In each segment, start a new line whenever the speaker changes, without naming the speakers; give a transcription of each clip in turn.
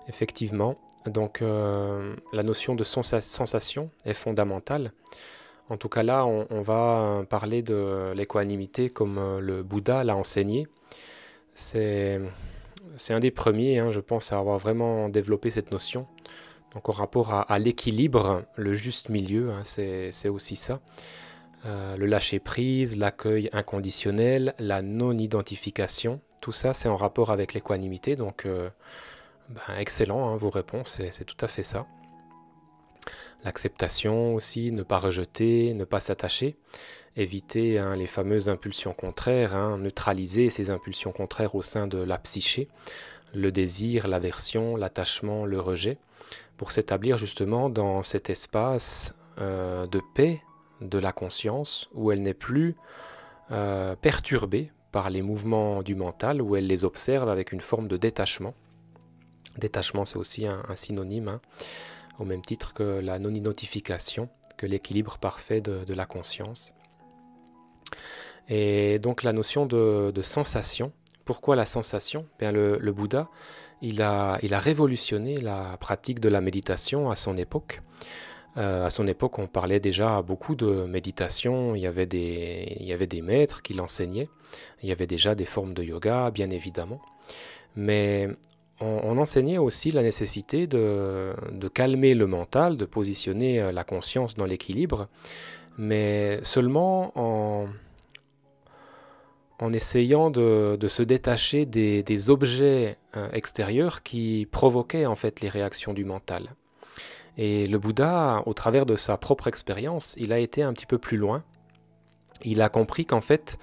Effectivement. Donc la notion de sensation est fondamentale. En tout cas là, on va parler de l'équanimité comme le Bouddha l'a enseigné. C'est c'est un des premiers, hein, je pense, à avoir vraiment développé cette notion. Donc en rapport à l'équilibre, le juste milieu, hein, c'est aussi ça. Le lâcher-prise, l'accueil inconditionnel, la non-identification, tout ça c'est en rapport avec l'équanimité. Donc excellent, hein, vos réponses, c'est tout à fait ça. L'acceptation aussi, ne pas rejeter, ne pas s'attacher, éviter, hein, les fameuses impulsions contraires, hein, neutraliser ces impulsions contraires au sein de la psyché, le désir, l'aversion, l'attachement, le rejet, pour s'établir justement dans cet espace de paix de la conscience où elle n'est plus perturbée par les mouvements du mental, où elle les observe avec une forme de détachement. Détachement, c'est aussi un synonyme, hein, au même titre que la non-identification, que l'équilibre parfait de la conscience. Et donc la notion de sensation. Pourquoi la sensation? Bien, le Bouddha, il a révolutionné la pratique de la méditation à son époque. À son époque, on parlait déjà beaucoup de méditation, il y avait des maîtres qui l'enseignaient, il y avait déjà des formes de yoga, bien évidemment. Mais on enseignait aussi la nécessité de calmer le mental, de positionner la conscience dans l'équilibre, mais seulement en essayant de se détacher des objets extérieurs qui provoquaient en fait les réactions du mental. Et le Bouddha, au travers de sa propre expérience, il a été un petit peu plus loin. Il a compris qu'en fait,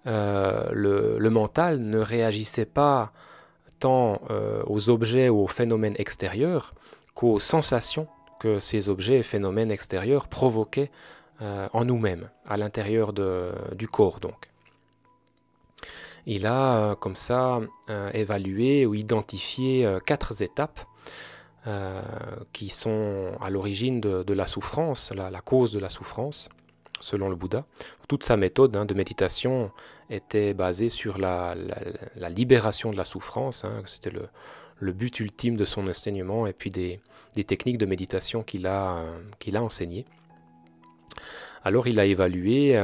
le mental ne réagissait pas tant aux objets ou aux phénomènes extérieurs qu'aux sensations que ces objets et phénomènes extérieurs provoquaient en nous-mêmes, à l'intérieur du corps donc. Il a comme ça évalué ou identifié 4 étapes qui sont à l'origine de la souffrance, la cause de la souffrance, selon le Bouddha. Toute sa méthode, hein, de méditation était basée sur la libération de la souffrance, hein, c'était le but ultime de son enseignement, et puis des techniques de méditation qu'il a enseignées. Alors il a évalué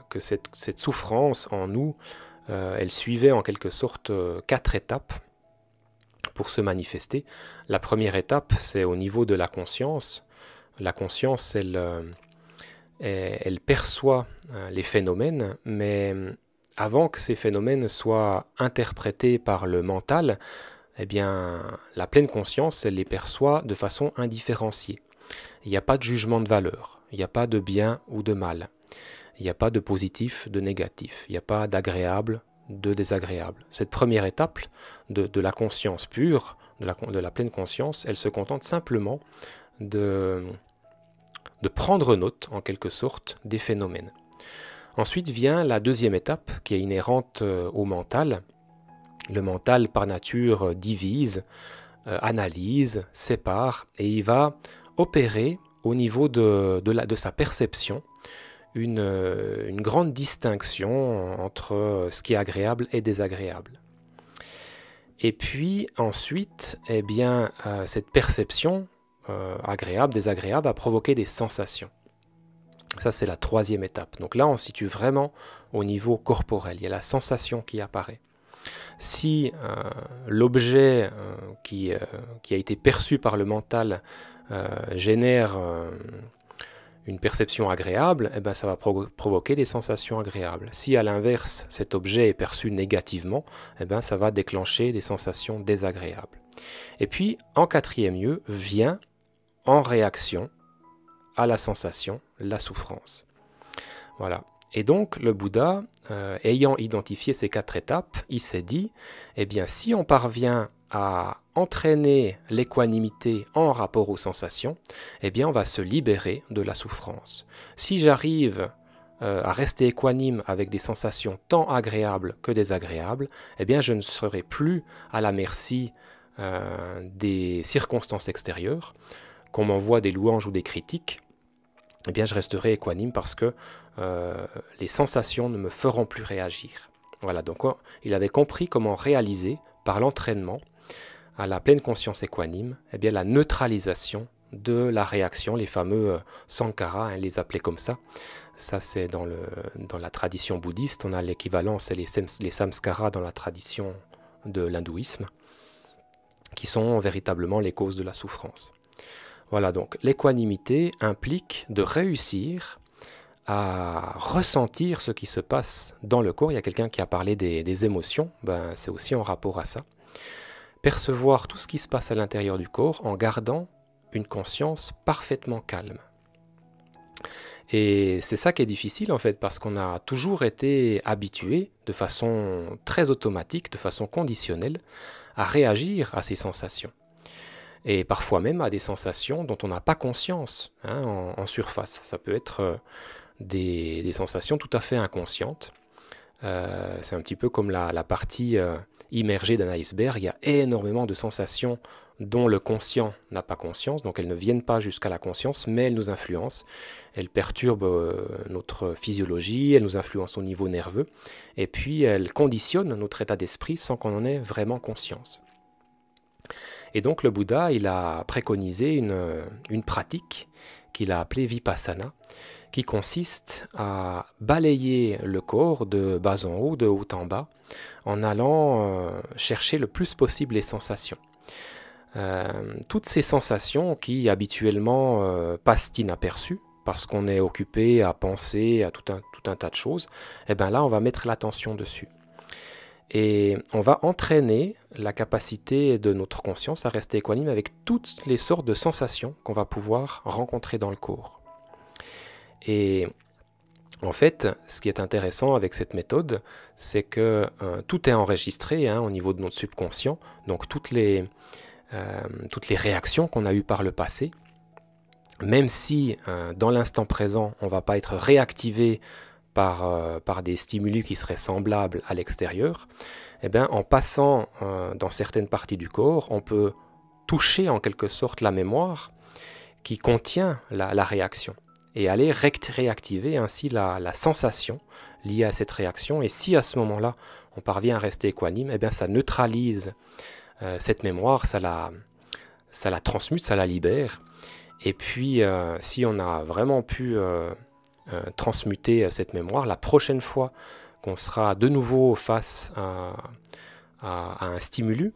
que cette souffrance en nous, elle suivait en quelque sorte 4 étapes pour se manifester. La première étape, c'est au niveau de la conscience. La conscience, elle perçoit les phénomènes, mais avant que ces phénomènes soient interprétés par le mental, eh bien, la pleine conscience, elle les perçoit de façon indifférenciée. Il n'y a pas de jugement de valeur, il n'y a pas de bien ou de mal, il n'y a pas de positif, de négatif, il n'y a pas d'agréable, de désagréable. Cette première étape de la conscience pure, de la pleine conscience, elle se contente simplement de prendre note, en quelque sorte, des phénomènes. Ensuite vient la deuxième étape, qui est inhérente au mental. Le mental, par nature, divise, analyse, sépare, et il va opérer au niveau de sa perception une grande distinction entre ce qui est agréable et désagréable. Et puis ensuite, eh bien, cette perception agréable, désagréable, va provoquer des sensations. Ça, c'est la troisième étape. Donc là, on se situe vraiment au niveau corporel. Il y a la sensation qui apparaît. Si l'objet qui a été perçu par le mental génère une perception agréable, eh ben, ça va provoquer des sensations agréables. Si à l'inverse, cet objet est perçu négativement, eh ben, ça va déclencher des sensations désagréables. Et puis, en quatrième lieu, vient en réaction à la sensation, la souffrance. Voilà. Et donc, le Bouddha, ayant identifié ces 4 étapes, il s'est dit, eh bien, si on parvient à entraîner l'équanimité en rapport aux sensations, eh bien, on va se libérer de la souffrance. Si j'arrive à rester équanime avec des sensations tant agréables que désagréables, eh bien, je ne serai plus à la merci des circonstances extérieures, qu'on m'envoie des louanges ou des critiques. Eh bien, je resterai équanime parce que les sensations ne me feront plus réagir. Voilà, donc il avait compris comment réaliser par l'entraînement à la pleine conscience équanime, eh bien la neutralisation de la réaction, les fameux sankhara, hein, les appeler comme ça. Ça c'est dans la tradition bouddhiste, on a l'équivalent, c'est les samskaras dans la tradition de l'hindouisme, qui sont véritablement les causes de la souffrance. Voilà, donc l'équanimité implique de réussir à ressentir ce qui se passe dans le corps. Il y a quelqu'un qui a parlé des émotions, ben, c'est aussi en rapport à ça. Percevoir tout ce qui se passe à l'intérieur du corps en gardant une conscience parfaitement calme. Et c'est ça qui est difficile en fait, parce qu'on a toujours été habitué de façon très automatique, de façon conditionnelle, à réagir à ces sensations. Et parfois même à des sensations dont on n'a pas conscience, hein, en surface. Ça peut être des sensations tout à fait inconscientes. C'est un petit peu comme la partie immergée d'un iceberg. Il y a énormément de sensations dont le conscient n'a pas conscience, donc elles ne viennent pas jusqu'à la conscience, mais elles nous influencent. Elles perturbent notre physiologie, elles nous influencent au niveau nerveux, et puis elles conditionnent notre état d'esprit sans qu'on en ait vraiment conscience. Et donc le Bouddha, il a préconisé une pratique qu'il a appelée Vipassana, qui consiste à balayer le corps de bas en haut, de haut en bas, en allant chercher le plus possible les sensations. Toutes ces sensations qui habituellement passent inaperçues, parce qu'on est occupé à penser à tout un tas de choses, et bien là on va mettre l'attention dessus. Et on va entraîner la capacité de notre conscience à rester équanime avec toutes les sortes de sensations qu'on va pouvoir rencontrer dans le corps. Et en fait, ce qui est intéressant avec cette méthode, c'est que tout est enregistré, hein, au niveau de notre subconscient, donc toutes les réactions qu'on a eues par le passé, même si dans l'instant présent, on ne va pas être réactivé par des stimuli qui seraient semblables à l'extérieur, eh bien, en passant dans certaines parties du corps, on peut toucher en quelque sorte la mémoire qui contient la réaction et aller réactiver ainsi la sensation liée à cette réaction. Et si à ce moment-là, on parvient à rester équanime, eh bien, ça neutralise cette mémoire, ça la transmute, ça la libère. Et puis, si on a vraiment pu transmuter cette mémoire, la prochaine fois qu'on sera de nouveau face à un stimulus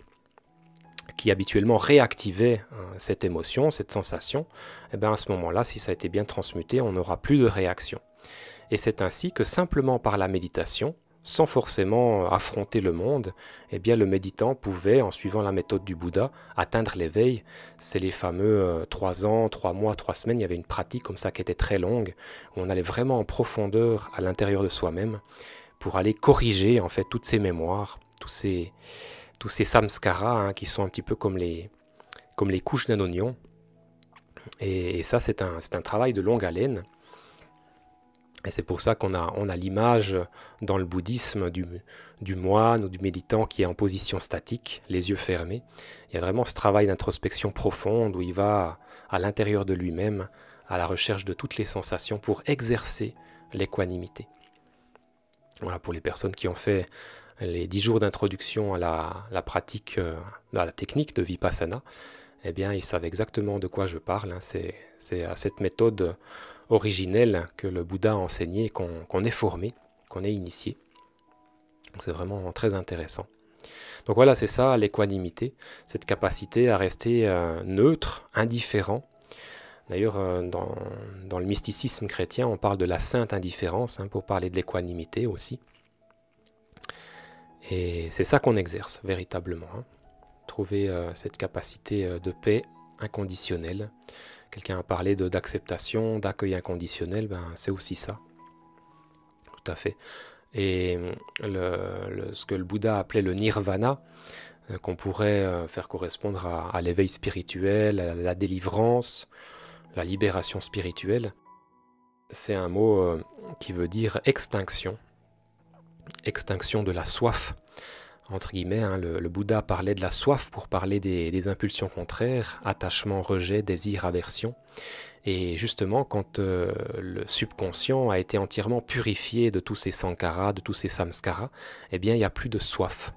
qui habituellement réactivait cette émotion, cette sensation, et bien à ce moment-là, si ça a été bien transmuté, on n'aura plus de réaction. Et c'est ainsi que simplement par la méditation, sans forcément affronter le monde, eh bien le méditant pouvait, en suivant la méthode du Bouddha, atteindre l'éveil. C'est les fameux 3 ans, 3 mois, 3 semaines. Il y avait une pratique comme ça qui était très longue, où on allait vraiment en profondeur à l'intérieur de soi-même pour aller corriger en fait toutes ces mémoires, tous ces samskaras, hein, qui sont un petit peu comme les couches d'un oignon. Et ça, c'est un travail de longue haleine. Et c'est pour ça qu'on a l'image dans le bouddhisme du moine ou du méditant qui est en position statique, les yeux fermés. Il y a vraiment ce travail d'introspection profonde où il va à l'intérieur de lui-même, à la recherche de toutes les sensations pour exercer l'équanimité. Voilà, pour les personnes qui ont fait les 10 jours d'introduction à la pratique, à la technique de Vipassana, eh bien, ils savent exactement de quoi je parle. Hein. C'est à cette méthode originelle que le Bouddha a enseigné, qu'on est formé, qu'on est initié. C'est vraiment très intéressant. Donc voilà, c'est ça l'équanimité, cette capacité à rester neutre, indifférent. D'ailleurs, dans le mysticisme chrétien, on parle de la sainte indifférence, hein, pour parler de l'équanimité aussi. Et c'est ça qu'on exerce véritablement, hein. Trouver cette capacité de paix inconditionnelle. Quelqu'un a parlé d'acceptation, d'accueil inconditionnel, ben, c'est aussi ça. Tout à fait. Et ce que le Bouddha appelait le nirvana, qu'on pourrait faire correspondre à l'éveil spirituel, à la délivrance, la libération spirituelle, c'est un mot qui veut dire extinction. Extinction de la soif, entre guillemets, hein. Le Bouddha parlait de la soif pour parler des impulsions contraires, attachement, rejet, désir, aversion. Et justement, quand le subconscient a été entièrement purifié de tous ces sankaras, de tous ces samskaras, eh bien, il n'y a plus de soif.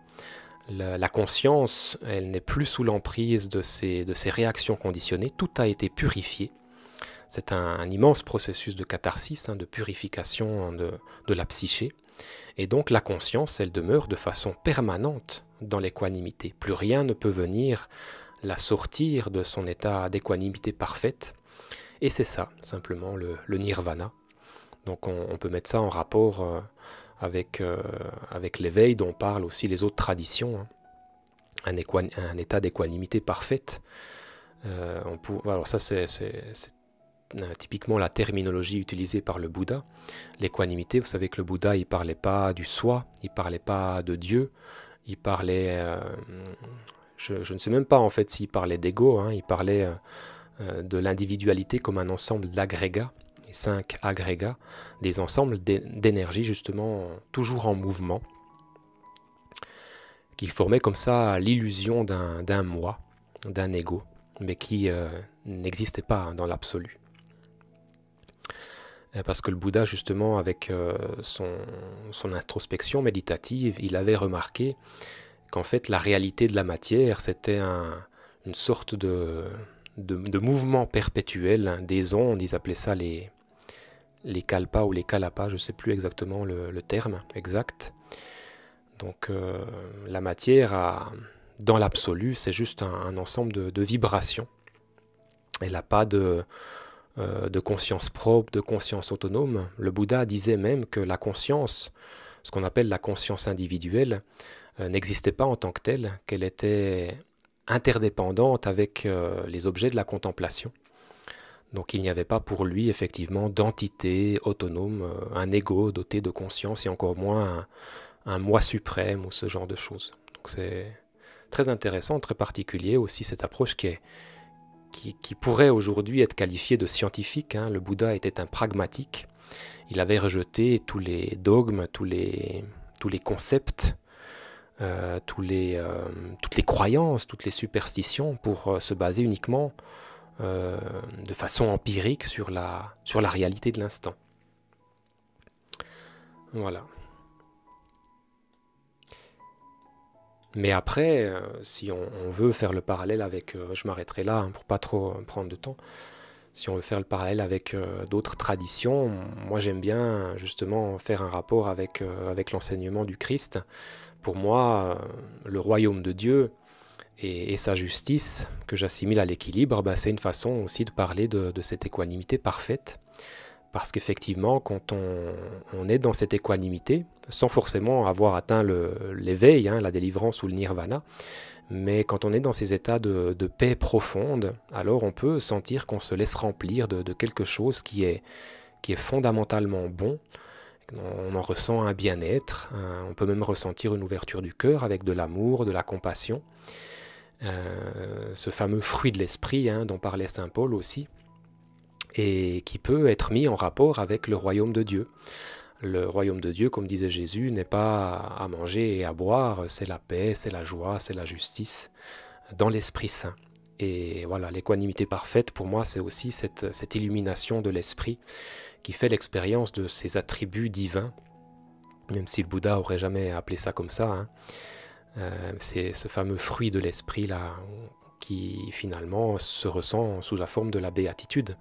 La conscience, elle n'est plus sous l'emprise de ces réactions conditionnées, tout a été purifié. C'est un immense processus de catharsis, de purification de la psyché. Et donc la conscience, elle demeure de façon permanente dans l'équanimité. Plus rien ne peut venir la sortir de son état d'équanimité parfaite. Et c'est ça, simplement, le nirvana. Donc on peut mettre ça en rapport avec l'éveil dont parlent aussi les autres traditions. Un état d'équanimité parfaite. Alors ça, c'est typiquement la terminologie utilisée par le Bouddha. L'équanimité, vous savez que le Bouddha, il ne parlait pas du soi, il ne parlait pas de Dieu, il parlait... je ne sais même pas en fait s'il parlait d'ego, il parlait de l'individualité comme un ensemble d'agrégats, les 5 agrégats, des ensembles d'énergie justement toujours en mouvement, qui formaient comme ça l'illusion d'un moi, d'un ego, mais qui n'existait pas dans l'absolu. Parce que le Bouddha, justement, avec son introspection méditative, il avait remarqué qu'en fait, la réalité de la matière, c'était une sorte de mouvement perpétuel, des ondes, ils appelaient ça les kalpas ou les kalapas, je ne sais plus exactement le terme exact. Donc, la matière, dans l'absolu, c'est juste un ensemble de vibrations. Elle n'a pas de conscience propre, de conscience autonome. Le Bouddha disait même que la conscience, ce qu'on appelle la conscience individuelle, n'existait pas en tant que telle, qu'elle était interdépendante avec les objets de la contemplation. Donc il n'y avait pas pour lui effectivement d'entité autonome, un ego doté de conscience et encore moins un moi suprême ou ce genre de choses. Donc c'est très intéressant, très particulier aussi cette approche qui pourrait aujourd'hui être qualifié de scientifique. Le Bouddha était un pragmatique. Il avait rejeté tous les dogmes, tous les concepts, toutes les croyances, toutes les superstitions pour se baser uniquement de façon empirique sur la réalité de l'instant. Voilà. Mais après, si on veut faire le parallèle avec, je m'arrêterai là pour pas trop prendre de temps, si on veut faire le parallèle avec d'autres traditions, moi j'aime bien justement faire un rapport avec l'enseignement du Christ. Pour moi, le royaume de Dieu et sa justice, que j'assimile à l'équilibre, c'est une façon aussi de parler de cette équanimité parfaite. Parce qu'effectivement, quand on est dans cette équanimité, sans forcément avoir atteint l'éveil, la délivrance ou le nirvana, mais quand on est dans ces états de paix profonde, alors on peut sentir qu'on se laisse remplir de quelque chose qui est fondamentalement bon. On en ressent un bien-être, on peut même ressentir une ouverture du cœur avec de l'amour, de la compassion. Ce fameux fruit de l'esprit dont parlait saint Paul aussi, et qui peut être mis en rapport avec le royaume de Dieu. Le royaume de Dieu, comme disait Jésus, n'est pas à manger et à boire, c'est la paix, c'est la joie, c'est la justice, dans l'Esprit Saint. Et voilà, l'équanimité parfaite, pour moi, c'est aussi cette illumination de l'esprit qui fait l'expérience de ces attributs divins, même si le Bouddha n'aurait jamais appelé ça comme ça. C'est ce fameux fruit de l'esprit là, qui finalement se ressent sous la forme de la béatitude.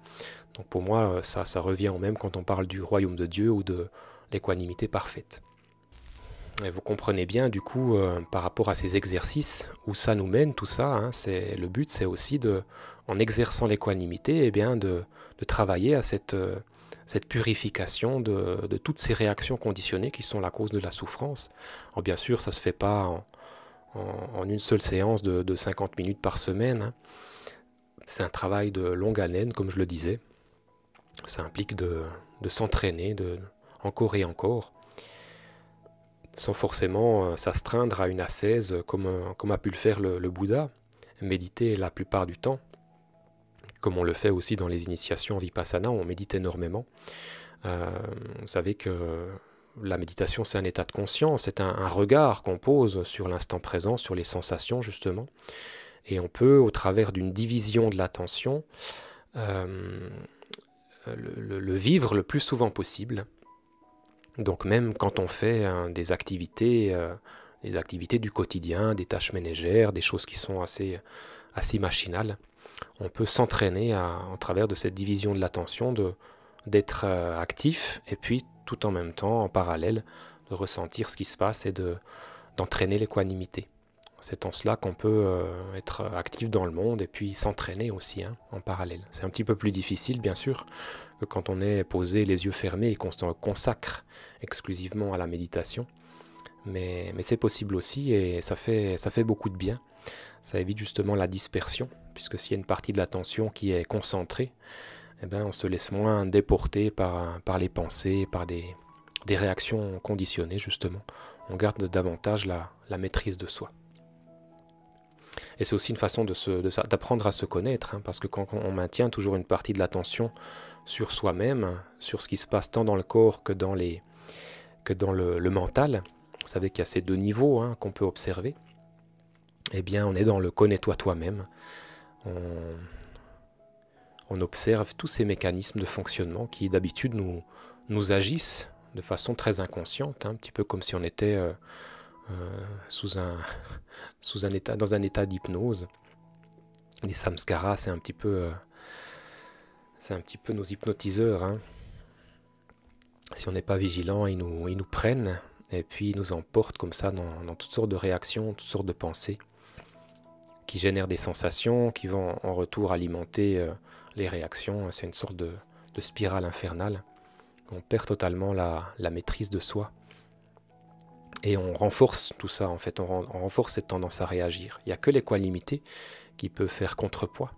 Donc pour moi, ça revient au même quand on parle du royaume de Dieu ou de l'équanimité parfaite. Et vous comprenez bien du coup par rapport à ces exercices où ça nous mène tout ça. Le but c'est aussi en exerçant l'équanimité, de travailler à cette purification de toutes ces réactions conditionnées qui sont la cause de la souffrance. Alors bien sûr, ça ne se fait pas en une seule séance de 50 minutes par semaine. C'est un travail de longue haleine, comme je le disais. Ça implique de s'entraîner encore et encore, sans forcément s'astreindre à une ascèse comme a pu le faire le Bouddha, méditer la plupart du temps, comme on le fait aussi dans les initiations en Vipassana, on médite énormément. Vous savez que la méditation, c'est un état de conscience, c'est un regard qu'on pose sur l'instant présent, sur les sensations justement, et on peut, au travers d'une division de l'attention, le vivre le plus souvent possible. Donc même quand on fait des activités les activités du quotidien, des tâches ménagères, des choses qui sont assez machinales. On peut s'entraîner en travers de cette division de l'attention, d'être actif et puis tout en même temps, en parallèle, de ressentir ce qui se passe et d'entraîner l'équanimité. C'est en cela qu'on peut être actif dans le monde et puis s'entraîner aussi en parallèle. C'est un petit peu plus difficile, bien sûr, que quand on est posé les yeux fermés et qu'on se consacre exclusivement à la méditation. Mais c'est possible aussi et ça fait beaucoup de bien. Ça évite justement la dispersion, puisque s'il y a une partie de l'attention qui est concentrée, eh ben, on se laisse moins déporter par les pensées, par des réactions conditionnées justement. On garde davantage la maîtrise de soi. Et c'est aussi une façon d'apprendre à se connaître, parce que quand on maintient toujours une partie de l'attention sur soi-même, sur ce qui se passe tant dans le corps que dans le mental, vous savez qu'il y a ces deux niveaux qu'on peut observer, eh bien on est dans le connais-toi toi-même. On observe tous ces mécanismes de fonctionnement qui d'habitude nous agissent de façon très inconsciente, un petit peu comme si on était dans un état d'hypnose. Les samskaras, c'est un petit peu nos hypnotiseurs. Si on n'est pas vigilant, ils nous prennent et puis ils nous emportent comme ça dans toutes sortes de réactions, toutes sortes de pensées qui génèrent des sensations, qui vont en retour alimenter les réactions. C'est une sorte de spirale infernale. On perd totalement la maîtrise de soi. Et on renforce tout ça, en fait, on renforce cette tendance à réagir. Il n'y a que l'équanimité qui peut faire contrepoids.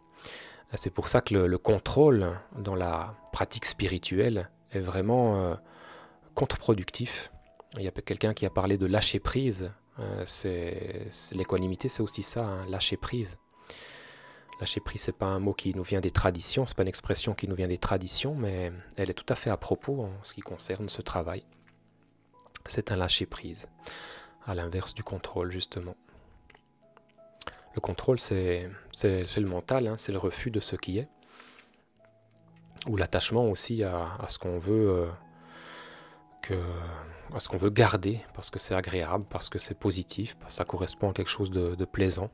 C'est pour ça que le contrôle dans la pratique spirituelle est vraiment contre-productif. Il y a quelqu'un qui a parlé de lâcher prise. L'équanimité, c'est aussi ça, lâcher prise. Lâcher prise, c'est pas un mot qui nous vient des traditions, c'est pas une expression qui nous vient des traditions, mais elle est tout à fait à propos en ce qui concerne ce travail. C'est un lâcher-prise, à l'inverse du contrôle, justement. Le contrôle, c'est le mental, c'est le refus de ce qui est, ou l'attachement aussi à ce qu'on veut, à ce qu'on veut garder, parce que c'est agréable, parce que c'est positif, parce que ça correspond à quelque chose de plaisant.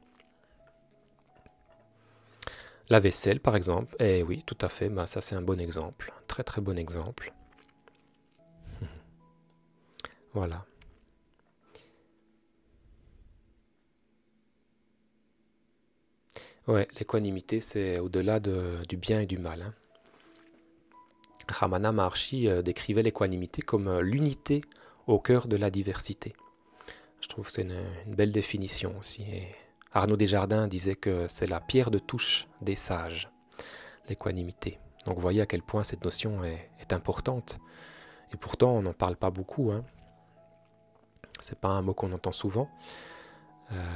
La vaisselle, par exemple, eh oui, tout à fait, ça c'est un bon exemple, un très très bon exemple. Voilà. Ouais, l'équanimité, c'est au-delà du bien et du mal. Ramana Maharshi décrivait l'équanimité comme l'unité au cœur de la diversité. Je trouve que c'est une belle définition aussi. Et Arnaud Desjardins disait que c'est la pierre de touche des sages, l'équanimité. Donc vous voyez à quel point cette notion est importante. Et pourtant, on n'en parle pas beaucoup. C'est pas un mot qu'on entend souvent.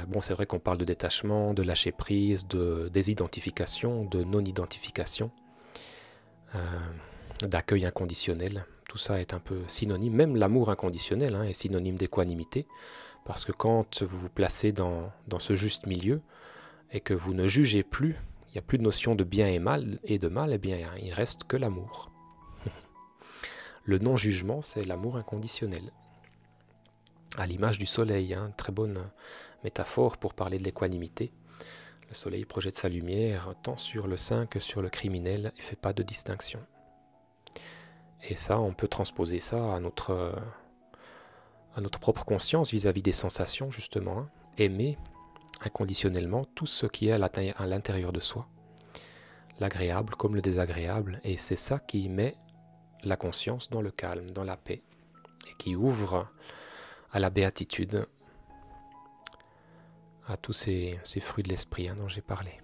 Bon, c'est vrai qu'on parle de détachement, de lâcher prise, de désidentification, de non-identification, d'accueil inconditionnel. Tout ça est un peu synonyme. Même l'amour inconditionnel est synonyme d'équanimité. Parce que quand vous vous placez dans ce juste milieu et que vous ne jugez plus, il n'y a plus de notion de bien et de mal, eh bien il ne reste que l'amour. Le non-jugement, c'est l'amour inconditionnel. À l'image du soleil, très bonne métaphore pour parler de l'équanimité. Le soleil projette sa lumière tant sur le saint que sur le criminel et ne fait pas de distinction. Et ça, on peut transposer ça à notre propre conscience vis-à-vis des sensations, justement. Aimer inconditionnellement tout ce qui est à l'intérieur de soi, l'agréable comme le désagréable, et c'est ça qui met la conscience dans le calme, dans la paix, et qui ouvre à la béatitude, à tous ces fruits de l'esprit dont j'ai parlé.